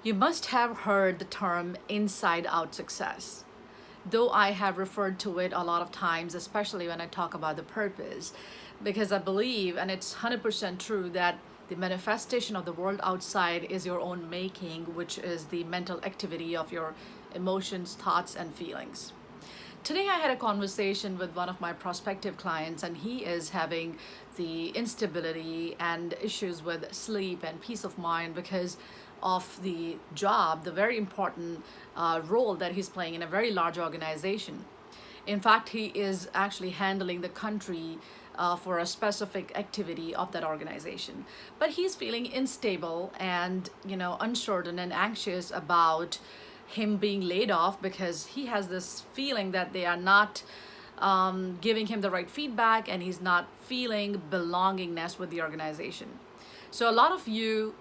You must have heard the term inside out success. Though I have referred to it a lot of times, especially when I talk about the purpose, because I believe, and it's 100% true, that the manifestation of the world outside is your own making, which is the mental activity of your emotions, thoughts, and feelings. Today, I had a conversation with one of my prospective clients, and he is having the instability and issues with sleep and peace of mind because of the job, the very important role that he's playing in a very large organization. In fact, he is actually handling the country for a specific activity of that organization. But he's feeling unstable and, uncertain and anxious about him being laid off because he has this feeling that they are not giving him the right feedback and he's not feeling belongingness with the organization. So a lot of you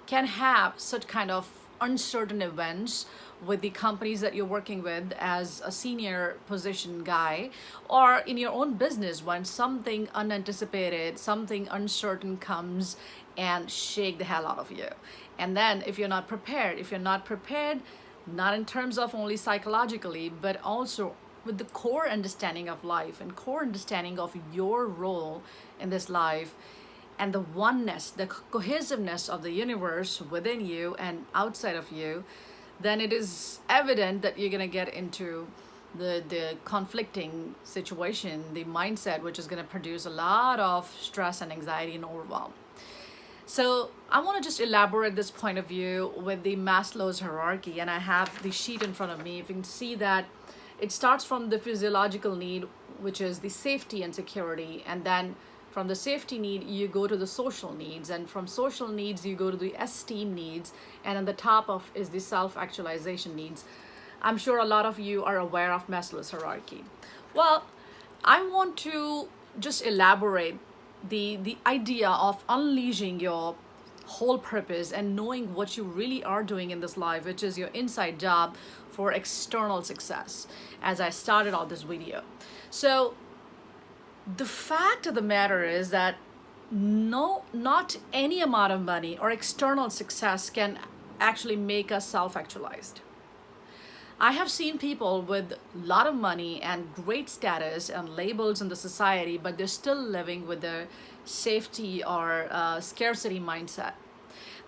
can have such kind of uncertain events with the companies that you're working with as a senior position guy, or in your own business when something unanticipated, something uncertain comes and shake the hell out of you. And then if you're not prepared, not in terms of only psychologically, but also with the core understanding of life and core understanding of your role in this life, and the oneness, the cohesiveness of the universe within you and outside of you, then it is evident that you're going to get into the conflicting situation, the mindset, which is going to produce a lot of stress and anxiety and overwhelm. So I want to just elaborate this point of view with the Maslow's hierarchy, and I have the sheet in front of me. If you can see that it starts from the physiological need, which is the safety and security, and then from the safety need, you go to the social needs, and from social needs, you go to the esteem needs, and on the top of is the self-actualization needs. I'm sure a lot of you are aware of Maslow's hierarchy. Well, I want to just elaborate the idea of unleashing your whole purpose and knowing what you really are doing in this life, which is your inside job for external success, as I started out this video. So the fact of the matter is that not any amount of money or external success can actually make us self-actualized. I have seen people with a lot of money and great status and labels in the society, but they're still living with the safety or scarcity mindset.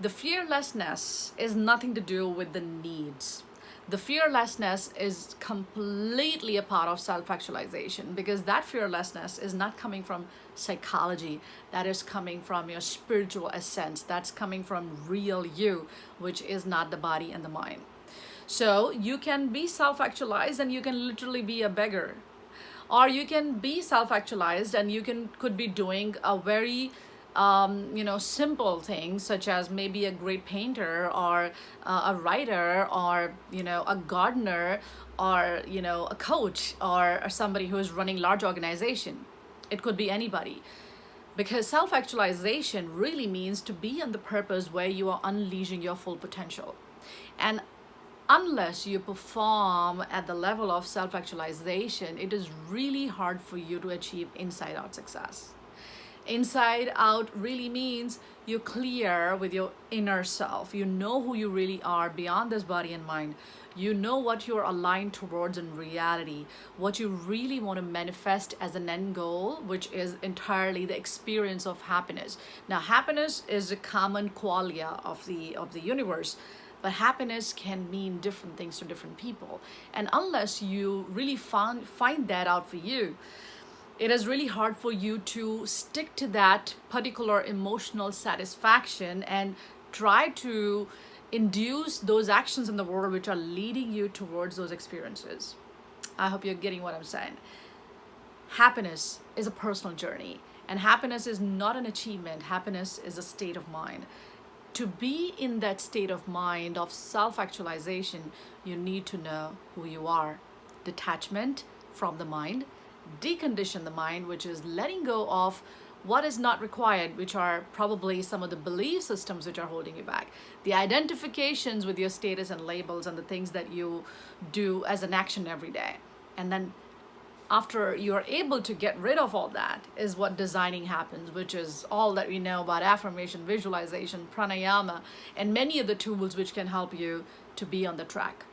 The fearlessness is nothing to do with the needs. The fearlessness is completely a part of self-actualization, because that fearlessness is not coming from psychology. That is coming from your spiritual essence. That's coming from real you, which is not the body and the mind. So you can be self-actualized and you can literally be a beggar. Or you can be self-actualized and you could be doing a very simple things, such as maybe a great painter or a writer or, a gardener or, a coach or somebody who is running large organization. It could be anybody. Because self-actualization really means to be on the purpose where you are unleashing your full potential. And unless you perform at the level of self-actualization, it is really hard for you to achieve inside-out success. Inside out really means you're clear with your inner self. You know who you really are beyond this body and mind. You know what you're aligned towards in reality, what you really want to manifest as an end goal, which is entirely the experience of happiness. Now, happiness is a common qualia of the universe, but happiness can mean different things to different people. And unless you really find that out for you, it is really hard for you to stick to that particular emotional satisfaction and try to induce those actions in the world which are leading you towards those experiences. I hope you're getting what I'm saying. Happiness is a personal journey, and happiness is not an achievement. Happiness is a state of mind. To be in that state of mind of self-actualization, you need to know who you are. Detachment from the mind, decondition the mind, which is letting go of what is not required, which are probably some of the belief systems which are holding you back, the identifications with your status and labels and the things that you do as an action every day, and then after you're able to get rid of all that is what designing happens, which is all that we know about affirmation, visualization, pranayama, and many of the tools which can help you to be on the track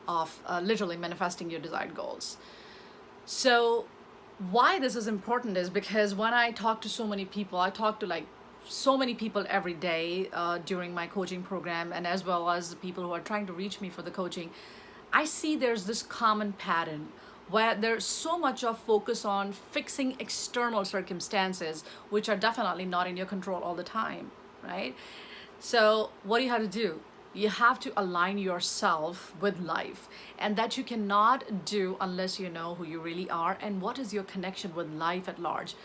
of literally manifesting your desired goals. So why this is important is because when I talk to so many people, I talk to like so many people every day during my coaching program, and as well as the people who are trying to reach me for the coaching, I see there's this common pattern where there's so much of focus on fixing external circumstances, which are definitely not in your control all the time, right? So what do you have to do? You have to align yourself with life, and that you cannot do unless you know who you really are and what is your connection with life at large.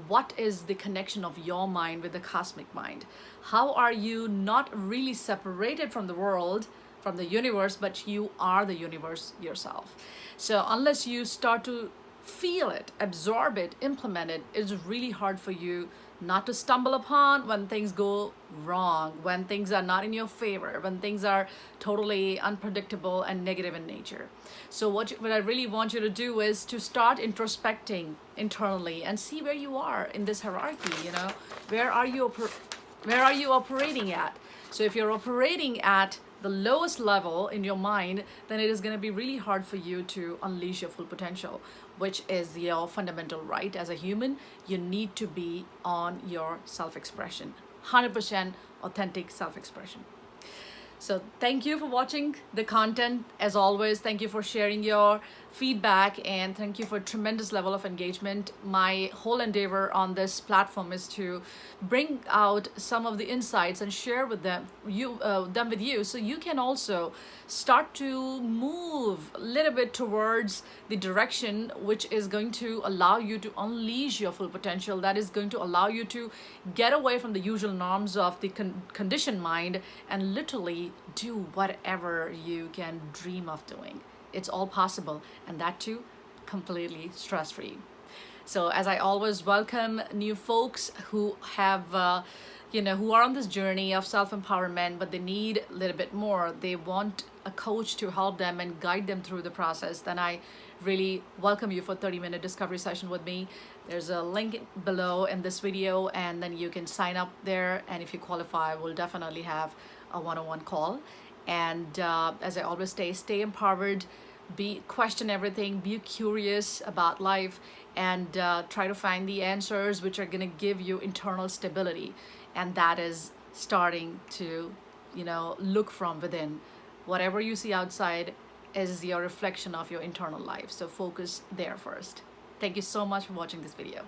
What is the connection of your mind with the cosmic mind? How are you not really separated from the world, from the universe, but you are the universe yourself? So unless you start to feel it, absorb it, implement it, it's really hard for you not to stumble upon when things go wrong, when things are not in your favor, when things are totally unpredictable and negative in nature. So what I really want you to do is to start introspecting internally and see where you are in this hierarchy. Where are you operating at? So if you're operating at the lowest level in your mind, then it is going to be really hard for you to unleash your full potential, which is your fundamental right as a human. You need to be on your self-expression, 100% authentic self-expression. So thank you for watching the content. As always, thank you for sharing your feedback, and thank you for a tremendous level of engagement. My whole endeavor on this platform is to bring out some of the insights and share with them with you, so you can also start to move a little bit towards the direction which is going to allow you to unleash your full potential, that is going to allow you to get away from the usual norms of the conditioned mind and literally do whatever you can dream of doing. It's all possible, and that too completely stress-free. So as I always welcome new folks who have who are on this journey of self-empowerment, but they need a little bit more, they want a coach to help them and guide them through the process, then I really welcome you for a 30-minute discovery session with me. There's a link below in this video, and then you can sign up there, and if you qualify, we'll definitely have a one-on-one call. And as I always say, stay empowered, question everything, be curious about life, and try to find the answers which are going to give you internal stability. And that is starting to look from within. Whatever you see outside is your reflection of your internal life, so focus there first. Thank you so much for watching this video.